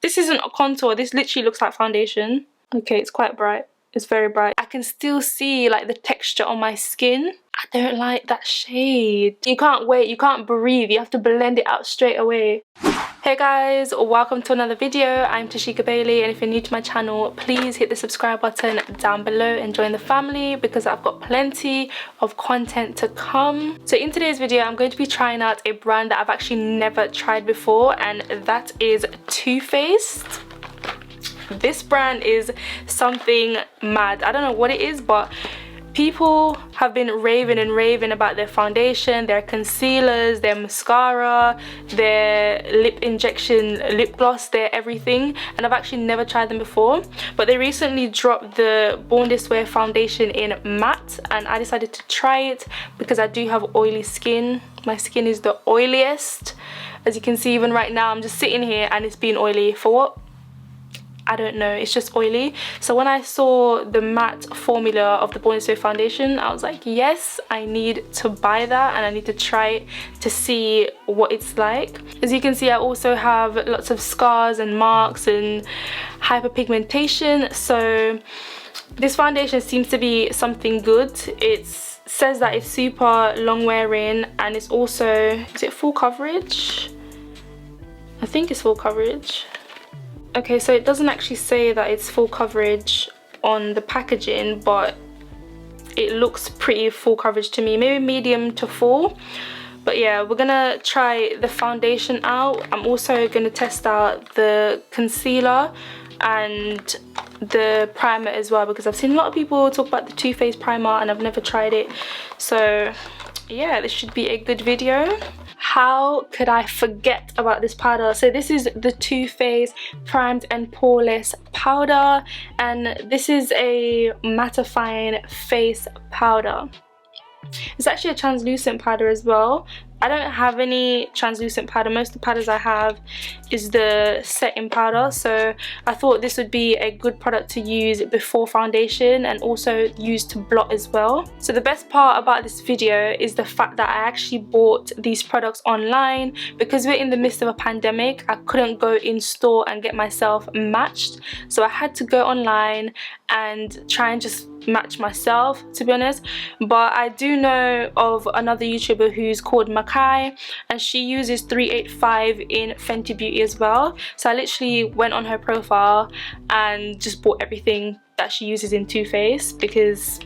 This isn't a contour, this literally looks like foundation. Okay, it's quite bright. It's very bright. I can still see like the texture on my skin. I don't like that shade. You can't wait, you can't breathe, you have to blend it out straight away. Hey guys, welcome to another video. I'm Tashika Bailey, and if you're new to my channel, please hit the subscribe button down below and join the family because I've got plenty of content to come. So in today's video, I'm going to be trying out a brand that I've actually never tried before, and that is Too Faced. This brand is something mad. I don't know what it is, but people have been raving and raving about their foundation, their concealers, their mascara, their lip injection lip gloss, their everything, and I've actually never tried them before. But they recently dropped the Born This Way foundation in matte, and I decided to try it because I do have oily skin. My skin is the oiliest. As you can see, even right now I'm just sitting here and it's been oily for what? I don't know, it's just oily. So when I saw the matte formula of the Born This Way foundation, I was like, yes, I need to buy that and I need to try it to see what it's like. As you can see, I also have lots of scars and marks and hyperpigmentation. So this foundation seems to be something good. It says that it's super long wearing and it's also, is it full coverage? I think it's full coverage. Okay, so it doesn't actually say that it's full coverage on the packaging, but it looks pretty full coverage to me, maybe medium to full. But yeah, we're gonna try the foundation out. I'm also gonna test out the concealer and the primer as well, because I've seen a lot of people talk about the Too Faced primer and I've never tried it. So yeah, this should be a good video. How could I forget about this powder? So this is the Too Faced Primed and Poreless powder, and this is a mattifying face powder. It's actually a translucent powder as well. I don't have any translucent powder. Most of the powders I have is the setting powder, so I thought this would be a good product to use before foundation and also use to blot as well. So the best part about this video is the fact that I actually bought these products online. Because we're in the midst of a pandemic, I couldn't go in store and get myself matched, so I had to go online and try and just match myself, to be honest. But I do know of another YouTuber who's called Makai, and she uses 385 in Fenty Beauty as well. So I literally went on her profile and just bought everything that she uses in Too Faced, because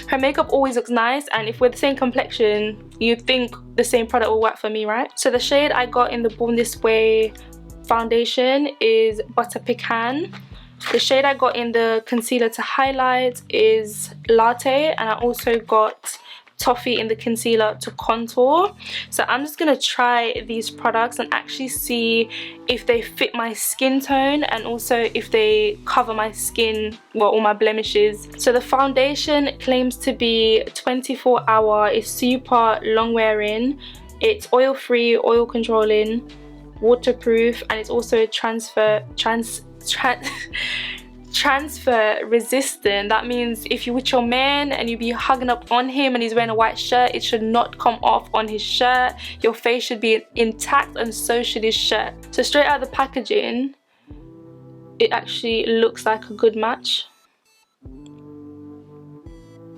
her makeup always looks nice, and if we're the same complexion, you'd think the same product will work for me, right? So the shade I got in the Born This Way foundation is Butter Pecan. The shade I got in the concealer to highlight is Latte, and I also got Toffee in the concealer to contour. So I'm just gonna try these products and actually see if they fit my skin tone and also if they cover my skin, well, all my blemishes. So the foundation claims to be 24-hour, it's super long wearing, it's oil free, oil controlling, waterproof, and it's also transfer resistant. That means if you're with your man and you be hugging up on him and he's wearing a white shirt, it should not come off on his shirt. Your face should be intact, and so should his shirt. So straight out of the packaging, it actually looks like a good match,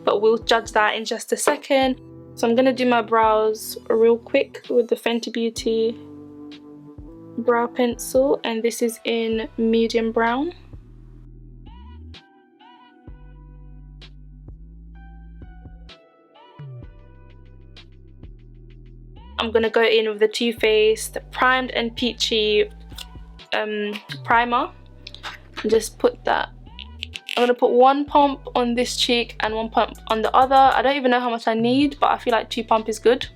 but we'll judge that in just a second. So I'm gonna do my brows real quick with the Fenty Beauty brow pencil, and this is in medium brown. I'm gonna go in with the Too Faced Primed and Peachy primer and just put that. I'm gonna put one pump on this cheek and one pump on the other. I don't even know how much I need, but I feel like 2 pumps is good.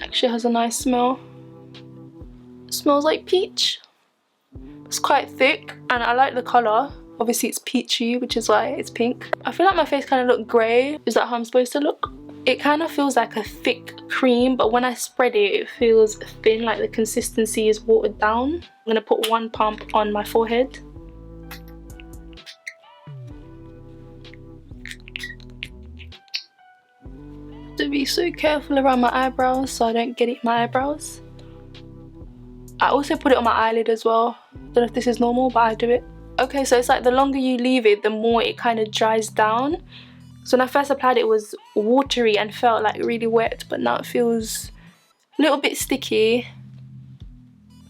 Actually has a nice smell. It smells like peach. It's quite thick and I like the colour. Obviously it's peachy, which is why it's pink. I feel like my face kind of looked grey. Is that how I'm supposed to look? It kind of feels like a thick cream, but when I spread it, it feels thin, like the consistency is watered down. I'm gonna put one pump on my forehead. To be be so careful around my eyebrows so I don't get it in my eyebrows. I also put it on my eyelid as well. Don't know if this is normal, but I do it. Okay, so it's like the longer you leave it, the more it kind of dries down. So when I first applied it, it was watery and felt like really wet, but now it feels a little bit sticky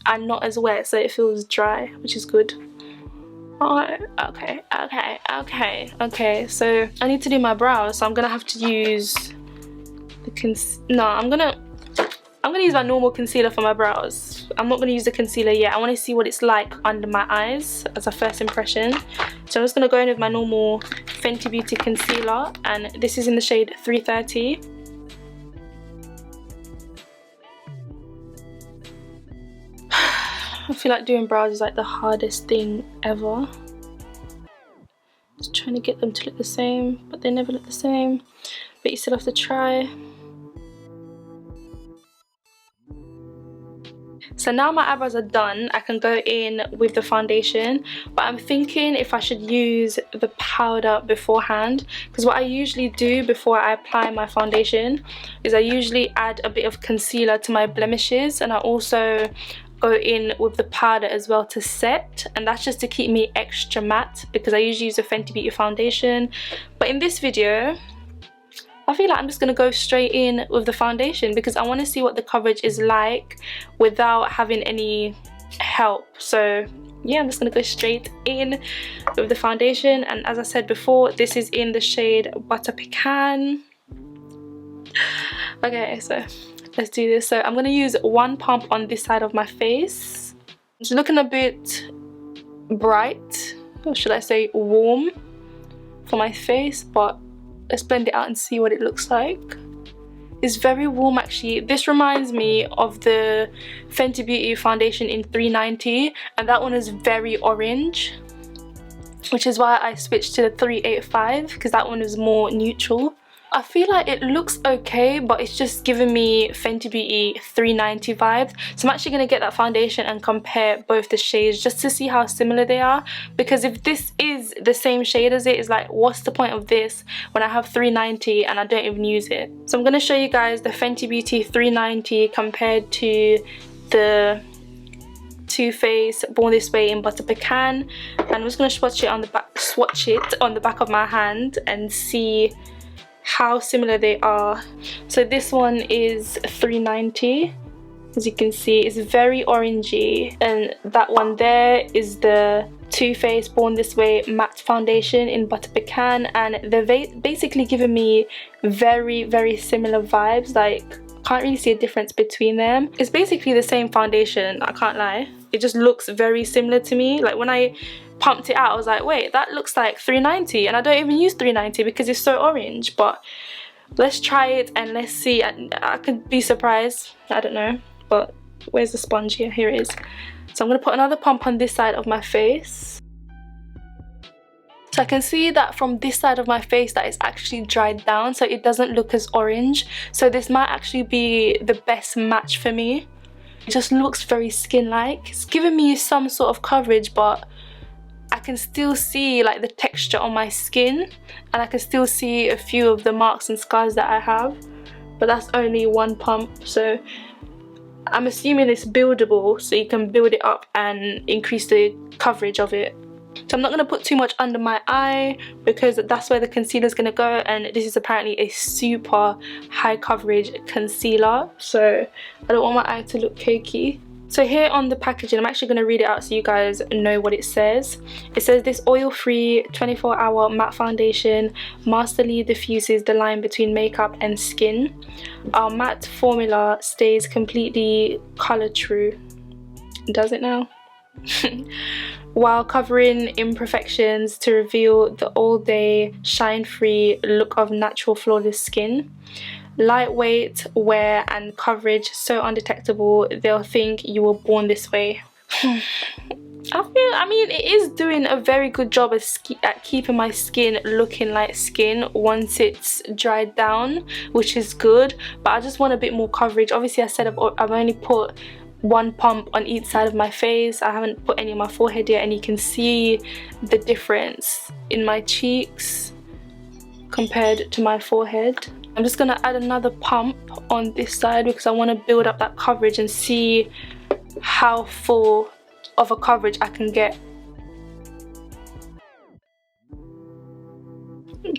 and not as wet, so it feels dry, which is good. Alright, okay, so I need to do my brows, so I'm gonna have to use the I'm gonna use my normal concealer for my brows. I'm not gonna use the concealer yet. I want to see what it's like under my eyes as a first impression. So I'm just gonna go in with my normal Fenty Beauty concealer, and this is in the shade 330. I feel like doing brows is like the hardest thing ever. Just trying to get them to look the same, but they never look the same. But you still have to try. So now my eyebrows are done, I can go in with the foundation, but I'm thinking if I should use the powder beforehand, because what I usually do before I apply my foundation is I usually add a bit of concealer to my blemishes, and I also go in with the powder as well to set, and that's just to keep me extra matte because I usually use a Fenty Beauty foundation. But in this video I feel like I'm just going to go straight in with the foundation because I want to see what the coverage is like without having any help. So yeah, I'm just going to go straight in with the foundation, and as I said before, this is in the shade Butter Pecan. Okay, so let's do this. So I'm going to use one pump on this side of my face. It's looking a bit bright, or should I say warm, for my face, but let's blend it out and see what it looks like. It's very warm actually. This reminds me of the Fenty Beauty foundation in 390, and that one is very orange, which is why I switched to the 385 because that one is more neutral. I feel like it looks okay, but it's just giving me Fenty Beauty 390 vibes. So I'm actually going to get that foundation and compare both the shades just to see how similar they are. Because if this is the same shade as it, it's like, what's the point of this when I have 390 and I don't even use it? So I'm going to show you guys the Fenty Beauty 390 compared to the Too Faced Born This Way in Butter Pecan. And I'm just going to swatch it on the back of my hand and see how similar they are. So this one is 390. As you can see, it's very orangey, and that one there is the Too Faced Born This Way matte foundation in Butter Pecan, and they're basically giving me very similar vibes. Like, can't really see a difference between them. It's basically the same foundation, I can't lie. It just looks very similar to me. Like, when I pumped it out, I was like, wait, that looks like 390, and I don't even use 390 because it's so orange. But let's try it and let's see. I could be surprised, I don't know. But where's the sponge? Here it is. So I'm going to put another pump on this side of my face. So I can see that from this side of my face that it's actually dried down, so it doesn't look as orange. So this might actually be the best match for me. It just looks very skin-like. It's giving me some sort of coverage, but I can still see like the texture on my skin, and I can still see a few of the marks and scars that I have, but that's only one pump. So I'm assuming it's buildable, so you can build it up and increase the coverage of it. So I'm not going to put too much under my eye because that's where the concealer is going to go, and this is apparently a super high coverage concealer, so I don't want my eye to look cakey. So here on the packaging, I'm actually going to read it out so you guys know what it says. It says, this oil-free 24-hour matte foundation masterly diffuses the line between makeup and skin. Our matte formula stays completely color true. Does it now? While covering imperfections to reveal the all-day shine-free look of natural flawless skin. Lightweight wear and coverage so undetectable they'll think you were born this way. I mean it is doing a very good job at keeping my skin looking like skin once it's dried down, which is good, but I just want a bit more coverage. Obviously I said I've only put one pump on each side of my face. I haven't put any on my forehead yet, and you can see the difference in my cheeks compared to my forehead. I'm just gonna add another pump on this side because I want to build up that coverage and see how full of a coverage I can get.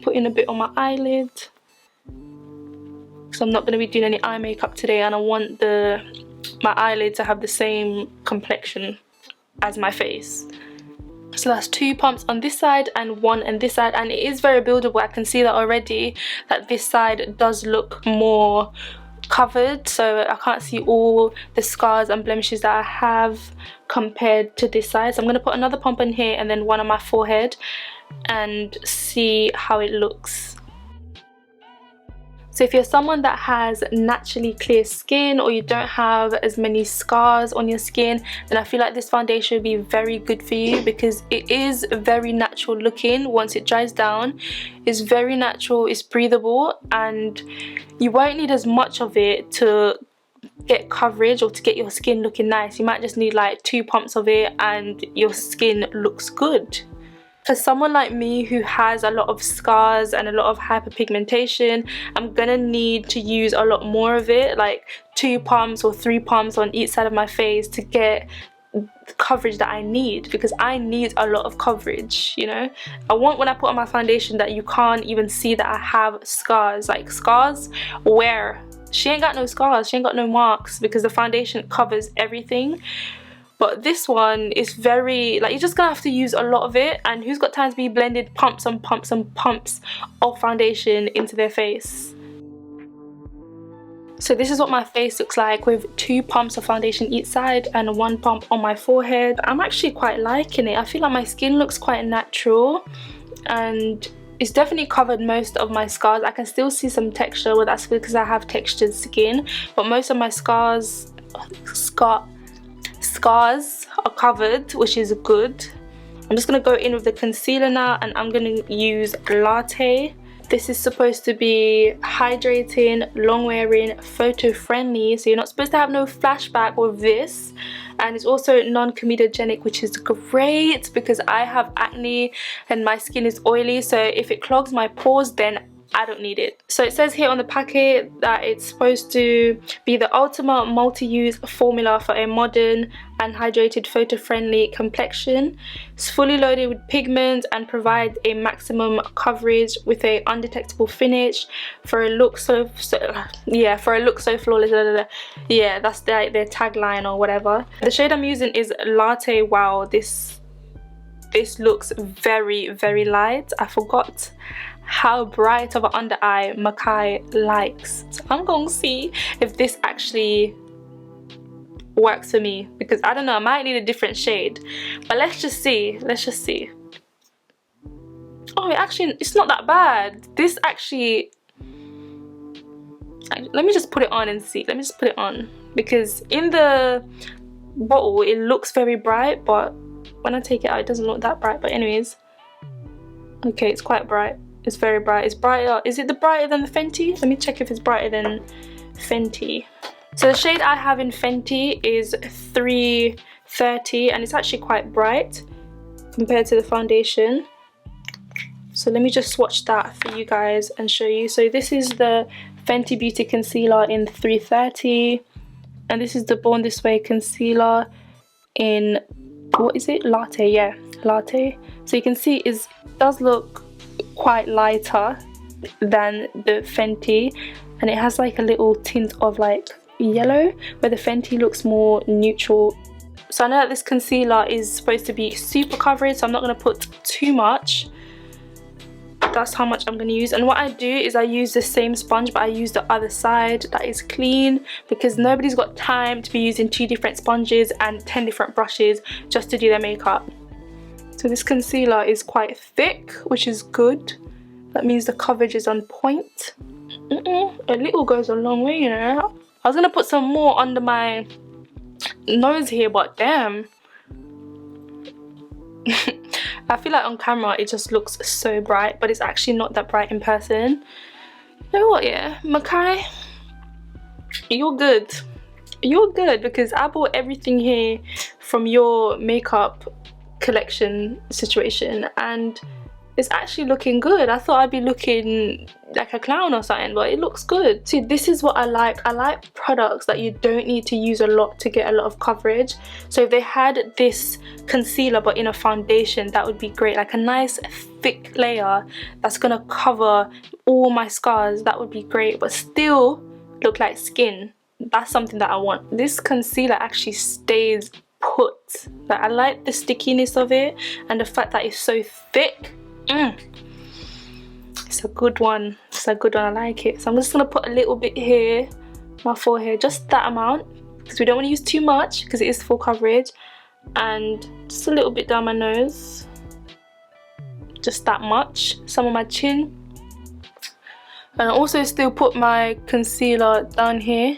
Put in a bit on my eyelid because I'm not going to be doing any eye makeup today, and I want my eyelid to have the same complexion as my face. So that's 2 pumps on this side and 1 on this side, and it is very buildable. I can see that already, that this side does look more covered, so I can't see all the scars and blemishes that I have compared to this side. So I'm going to put another pump in here and then 1 on my forehead and see how it looks. So if you're someone that has naturally clear skin, or you don't have as many scars on your skin, then I feel like this foundation would be very good for you because it is very natural looking. Once it dries down, it's very natural, it's breathable, and you won't need as much of it to get coverage or to get your skin looking nice. You might just need like 2 pumps of it and your skin looks good. For someone like me who has a lot of scars and a lot of hyperpigmentation, I'm gonna need to use a lot more of it, like 2 pumps or 3 pumps on each side of my face to get the coverage that I need, because I need a lot of coverage, you know. I want, when I put on my foundation, that you can't even see that I have scars. Like, scars where? She ain't got no scars, she ain't got no marks, because the foundation covers everything. But this one is very, like, you're just gonna have to use a lot of it, and who's got time to be blending pumps and pumps and pumps of foundation into their face? So this is what my face looks like with 2 pumps of foundation each side and 1 pump on my forehead. I'm actually quite liking it. I feel like my skin looks quite natural, and it's definitely covered most of my scars. I can still see some texture, well, that's because I have textured skin, but most of my scars are covered, which is good. I'm just going to go in with the concealer now, and I'm going to use Latte. This is supposed to be hydrating, long wearing, photo friendly, so you're not supposed to have no flashback with this, and it's also non-comedogenic, which is great because I have acne and my skin is oily, so if it clogs my pores, then I don't need it. So it says here on the packet that it's supposed to be the ultimate multi-use formula for a modern and hydrated photo-friendly complexion. It's fully loaded with pigment and provides a maximum coverage with a undetectable finish for a look so flawless. Yeah, that's their tagline or whatever. The shade I'm using is Latte. Wow, this looks very, very light. I forgot how bright of an under eye Makai likes, so I'm gonna see if this actually works for me, because I don't know, I might need a different shade, but let's just see. Oh, it's not that bad. This actually, let me just put it on and see. Let me just put it on, because in the bottle it looks very bright, but when I take it out it doesn't look that bright. But anyways, okay, it's quite bright. It's very bright. It's brighter. Is it brighter than the Fenty? Let me check if it's brighter than Fenty. So the shade I have in Fenty is 330, and it's actually quite bright compared to the foundation. So let me just swatch that for you guys and show you. So this is the Fenty Beauty concealer in 330, and this is the Born This Way concealer in, what is it? Latte. Yeah, Latte. So you can see it does look quite lighter than the Fenty, and it has like a little tint of like yellow, where the Fenty looks more neutral. So I know that this concealer is supposed to be super coverage, so I'm not going to put too much. That's how much I'm going to use. And what I do is I use the same sponge, but I use the other side that is clean, because nobody's got time to be using 2 different sponges and 10 different brushes just to do their makeup. So this concealer is quite thick, which is good. That means the coverage is on point. A little goes a long way, you know. I was going to put some more under my nose here, but damn. I feel like on camera it just looks so bright, but it's actually not that bright in person. You know what, yeah, Makai, you're good. You're good, because I bought everything here from your makeup collection situation, and it's actually looking good. I thought I'd be looking like a clown or something, but it looks good. See, this is what I like. I like products that you don't need to use a lot to get a lot of coverage. So if they had this concealer but in a foundation, that would be great. Like a nice thick layer that's gonna cover all my scars, that would be great, but still look like skin. That's something that I want. This concealer actually stays put. Like, I like the stickiness of it and the fact that it's so thick. It's a good one. It's a good one. I like it. So I'm just gonna put a little bit here, my forehead, just that amount, because we don't want to use too much because it is full coverage, and just a little bit down my nose, just that much. Some on my chin, and I also still put my concealer down here.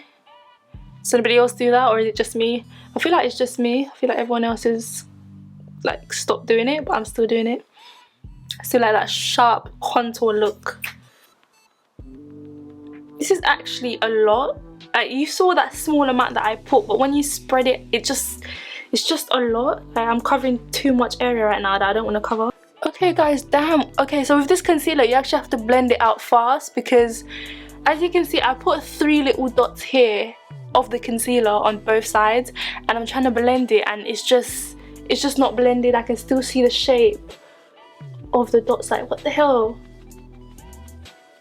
Does anybody else do that, or is it just me? I feel like it's just me. I feel like everyone else is like stopped doing it, but I'm still doing it. I still like that sharp contour look. This is actually a lot. Like, you saw that small amount that I put, but when you spread it, it's just a lot. Like, I'm covering too much area right now that I don't want to cover. Okay guys, damn. Okay, so with this concealer you actually have to blend it out fast, because as you can see I put 3 little dots here of the concealer on both sides, and I'm trying to blend it and it's just not blended. I can still see the shape of the dots. Like, what the hell?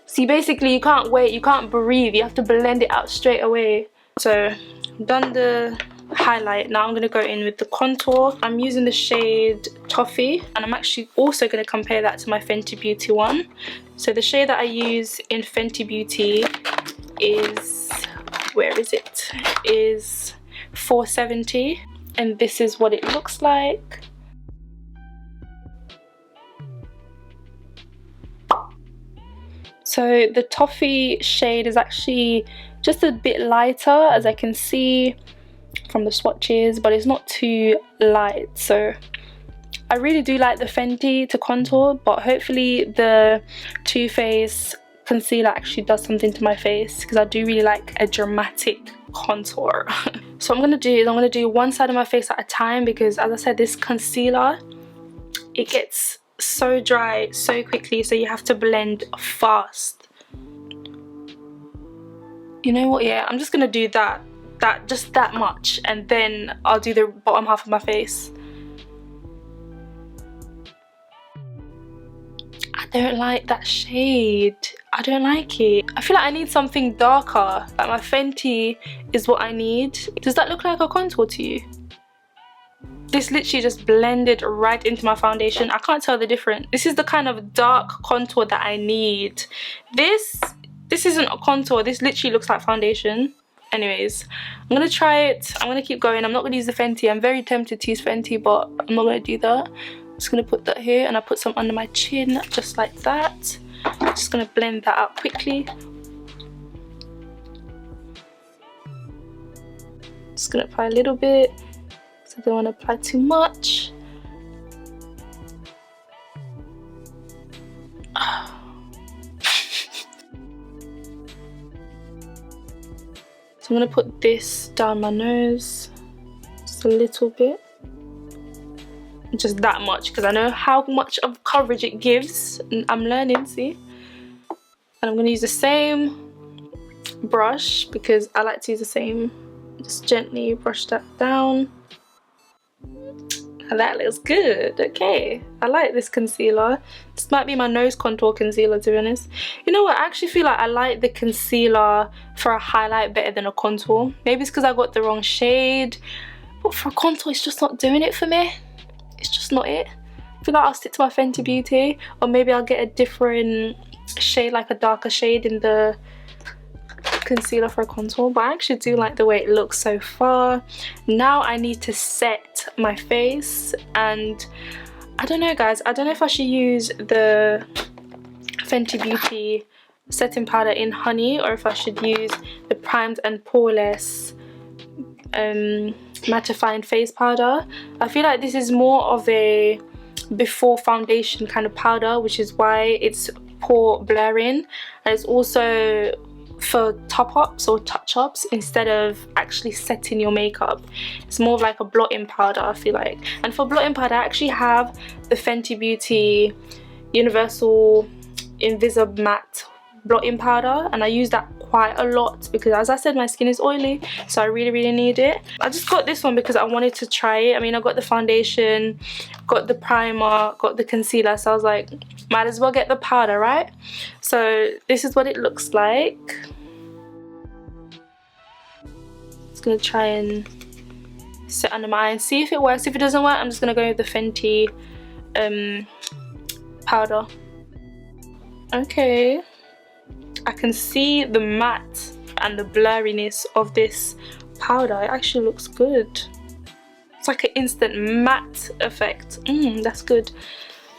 See, basically you can't wait, you can't breathe, you have to blend it out straight away. So I've done the highlight. Now I'm going to go in with the contour. I'm using the shade Toffee, and I'm actually also going to compare that to my Fenty Beauty one. So the shade that I use in Fenty Beauty is, where is it? Is 470, and this is what it looks like. So the Toffee shade is actually just a bit lighter, as I can see from the swatches, but it's not too light. So I really do like the Fenty to contour, but hopefully the Too Faced concealer actually does something to my face, because I do really like a dramatic contour. So what I'm gonna do one side of my face at a time, because as I said, this concealer, it gets so dry so quickly, so you have to blend fast. You know what, yeah, I'm just gonna do just that much, and then I'll do the bottom half of my face. I don't like that shade. I don't like it. I feel like I need something darker. Like, my Fenty is what I need. Does that look like a contour to you? This literally just blended right into my foundation. I can't tell the difference. This is the kind of dark contour that I need. This isn't a contour. This literally looks like foundation. Anyways, I'm gonna try it. I'm gonna keep going. I'm not gonna use the Fenty. I'm very tempted to use Fenty, but I'm not gonna do that. I'm just gonna put that here, and I put some under my chin, just like that. I'm just gonna blend that out quickly. Just gonna apply a little bit, so I don't want to apply too much. So I'm going to put this down my nose, just a little bit, just that much, because I know how much of coverage it gives. I'm learning, see? And I'm going to use the same brush, because I like to use the same. Just gently brush that down. And that looks good. Okay, I like this concealer. This might be my nose contour concealer, to be honest. You know what, I actually feel like I like the concealer for a highlight better than a contour. Maybe it's because I got the wrong shade, but for a contour it's just not doing it for me. It's just not it. I feel like I'll stick to my Fenty Beauty, or maybe I'll get a different shade, like a darker shade in the concealer for a contour. But I actually do like the way it looks so far. Now I need to set my face, and I don't know guys, I don't know if I should use the Fenty Beauty setting powder in honey, or if I should use the primed and poreless mattifying face powder. I feel like this is more of a before foundation kind of powder, which is why it's pore blurring, and it's also for top-ups or touch-ups instead of actually setting your makeup. It's more of like a blotting powder, I feel like. And for blotting powder, I actually have the Fenty Beauty Universal Invisible Matte blotting powder, and I use that quite a lot because, as I said, my skin is oily, so I really need it. I just got this one because I wanted to try it. I mean, I got the foundation, got the primer, got the concealer, so I was like, might as well get the powder, right? So this is what it looks like. Just gonna try and set under my eye and see if it works. If it doesn't work, I'm just gonna go with the Fenty powder. Okay, I can see the matte and the blurriness of this powder. It actually looks good. It's like an instant matte effect. That's good.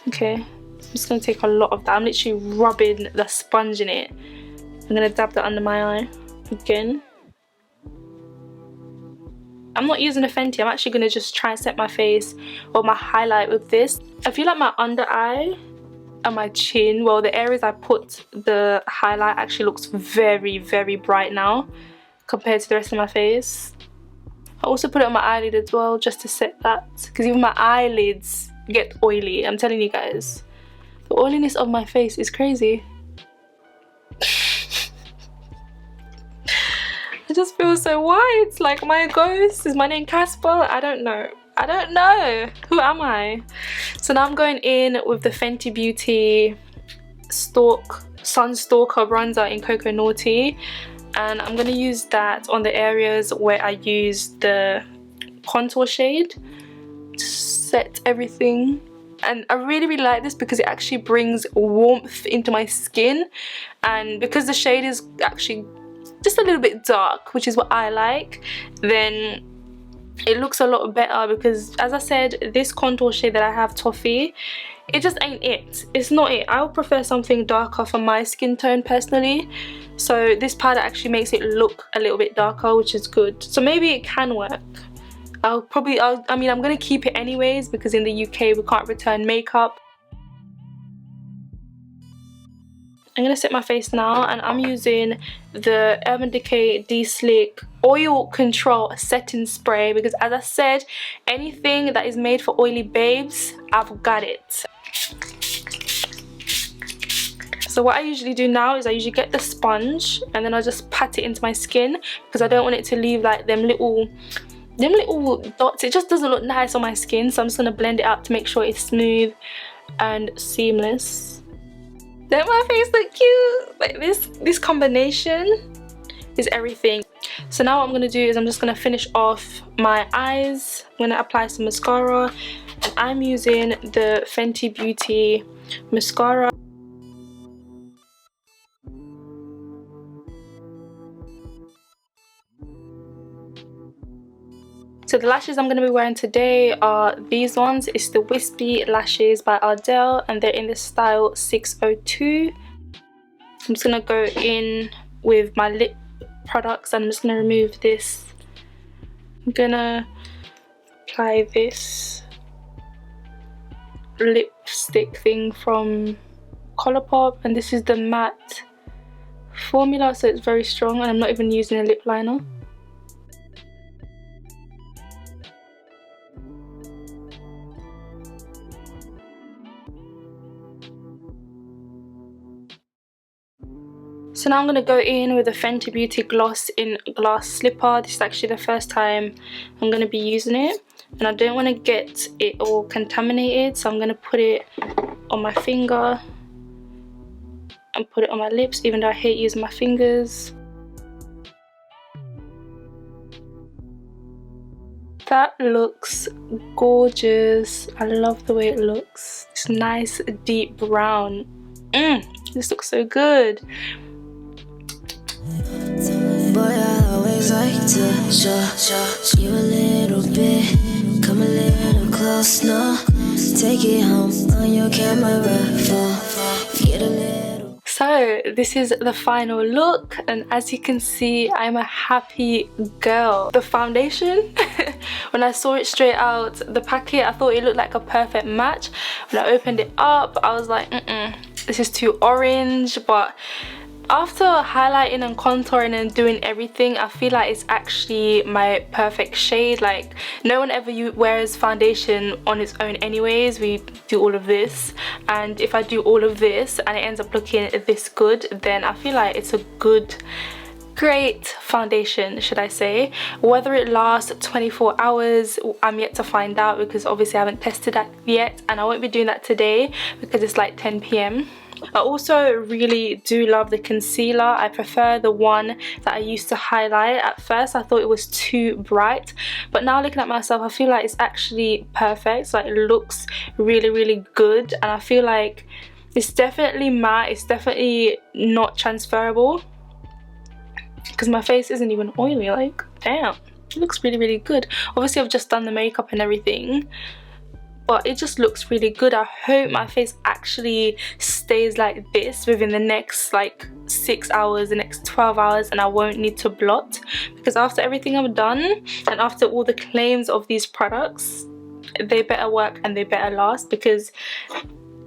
Okay, I'm just gonna take a lot of that. I'm literally rubbing the sponge in it. I'm gonna dab that under my eye again. I'm not using a Fenty. I'm actually gonna just try and set my face or my highlight with this. I feel like my under eye and my chin, well, the areas I put the highlight actually looks very bright now compared to the rest of my face. I also put it on my eyelid as well, just to set that, because even my eyelids get oily. I'm telling you guys, the oiliness of my face is crazy. I just feel so white, like my ghost. Is my name Casper? I don't know. I don't know. Who am I? So now I'm going in with the Fenty Beauty Sun Stalker bronzer in Cocoa Naughty, and I'm going to use that on the areas where I used the contour shade to set everything. And I really like this because it actually brings warmth into my skin, and because the shade is actually just a little bit dark, which is what I like, then it looks a lot better. Because, as I said, this contour shade that I have, Toffee, it just ain't it. It's not it. I would prefer something darker for my skin tone personally, so this powder actually makes it look a little bit darker, which is good. So maybe it can work. I mean, I'm gonna keep it anyways because in the UK we can't return makeup. I'm gonna set my face now, and I'm using the Urban Decay De-Slick Oil Control Setting Spray because, as I said, anything that is made for oily babes, I've got it. So what I usually do now is I usually get the sponge and then I just pat it into my skin because I don't want it to leave like them little dots. It just doesn't look nice on my skin, so I'm just gonna blend it out to make sure it's smooth and seamless. Don't my face look cute? Like this combination is everything. So now what I'm going to do is I'm just going to finish off my eyes. I'm going to apply some mascara, and I'm using the Fenty Beauty mascara. So the lashes I'm going to be wearing today are these ones. It's the Wispy Lashes by Ardell, and they're in the style 602. I'm just going to go in with my lip products, and I'm just going to remove this. I'm going to apply this lipstick thing from Colourpop, and this is the matte formula, so it's very strong, and I'm not even using a lip liner. So now I'm going to go in with a Fenty Beauty Gloss in Glass Slipper. This is actually the first time I'm going to be using it, and I don't want to get it all contaminated, so I'm going to put it on my finger and put it on my lips, even though I hate using my fingers. That looks gorgeous. I love the way it looks. It's nice deep brown. This looks so good. Boy, I always like to show you a little bit, come a little close, no, take it home on your camera phone, get a little. So this is the final look, and as you can see, I'm a happy girl. The foundation, when I saw it straight out the packet, I thought it looked like a perfect match. When I opened it up, I was like, this is too orange, but After highlighting and contouring and doing everything, I feel like it's actually my perfect shade. Like, no one ever wears foundation on its own anyways. We do all of this, and if I do all of this and it ends up looking this good, then I feel like it's a great foundation, should I say. Whether it lasts 24 hours, I'm yet to find out, because obviously I haven't tested that yet, and I won't be doing that today because it's like 10 p.m. I also really do love the concealer. I prefer the one that I used to highlight. At first I thought it was too bright, but now looking at myself, I feel like it's actually perfect. So, like, it looks really good, and I feel like it's definitely matte. It's definitely not transferable, because my face isn't even oily. Like, damn, it looks really good. Obviously I've just done the makeup and everything, but it just looks really good. I hope my face actually stays like this within the next like 6 hours, the next 12 hours, and I won't need to blot, because after everything I've done and after all the claims of these products, they better work and they better last, because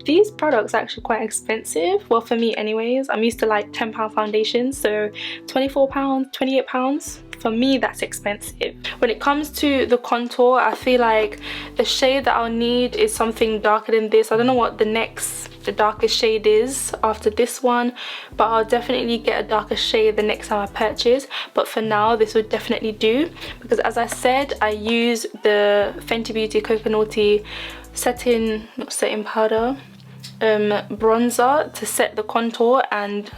these products are actually quite expensive. Well, for me anyways. I'm used to like £10 foundations, so £24, £28, for me that's expensive. When it comes to the contour, I feel like the shade that I'll need is something darker than this. I don't know what the darkest shade is after this one, but I'll definitely get a darker shade the next time I purchase. But for now, this would definitely do, because as I said, I use the Fenty Beauty Coconutty setting powder bronzer to set the contour, and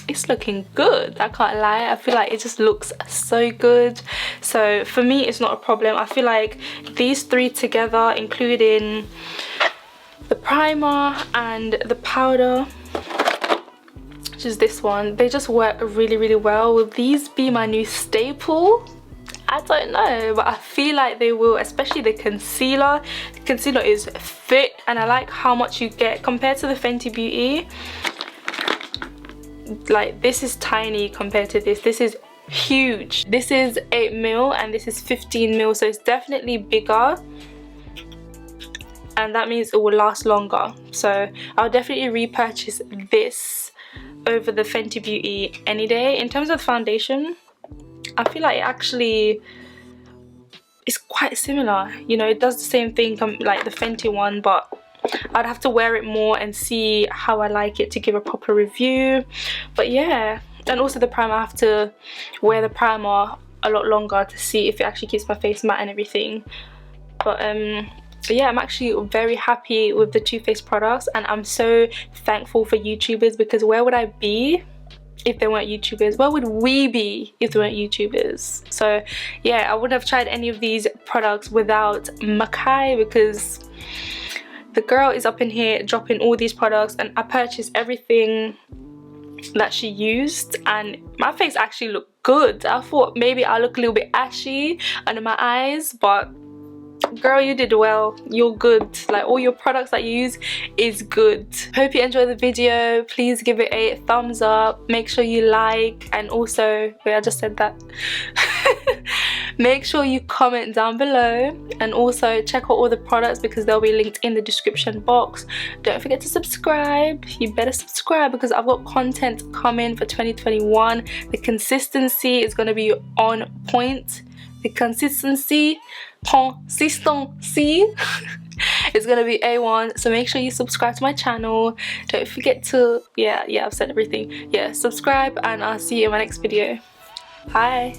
it's looking good. I can't lie. I feel like it just looks so good. So for me, it's not a problem. I feel like these three together, including the primer and the powder, which is this one, they just work really well. Will these be my new staple? I don't know, but I feel like they will, especially the concealer. The concealer is thick, and I like how much you get compared to the Fenty Beauty. Like, this is tiny compared to this. This is huge. This is 8ml and this is 15ml, so it's definitely bigger, and that means it will last longer. So I'll definitely repurchase this over the Fenty Beauty any day. In terms of foundation, I feel like it actually is quite similar. You know, it does the same thing like the Fenty one, but I'd have to wear it more and see how I like it to give a proper review. But yeah, and also the primer, I have to wear the primer a lot longer to see if it actually keeps my face matte and everything. But yeah, I'm actually very happy with the Too Faced products, and I'm so thankful for YouTubers, because where would I be if they weren't YouTubers? Where would we be if they weren't YouTubers? So yeah, I wouldn't have tried any of these products without Makai, because the girl is up in here dropping all these products, and I purchased everything that she used, and my face actually looked good. I thought maybe I look a little bit ashy under my eyes, but girl, you did well. You're good. Like, all your products that you use is good. Hope you enjoyed the video. Please give it a thumbs up. Make sure you like, and also, wait, I just said that. Make sure you comment down below, and also check out all the products because they'll be linked in the description box. Don't forget to subscribe. You better subscribe, because I've got content coming for 2021. The consistency is going to be on point. The consistency is gonna be A1, so make sure you subscribe to my channel. Don't forget to, yeah, I've said everything. Yeah, subscribe, and I'll see you in my next video. Bye.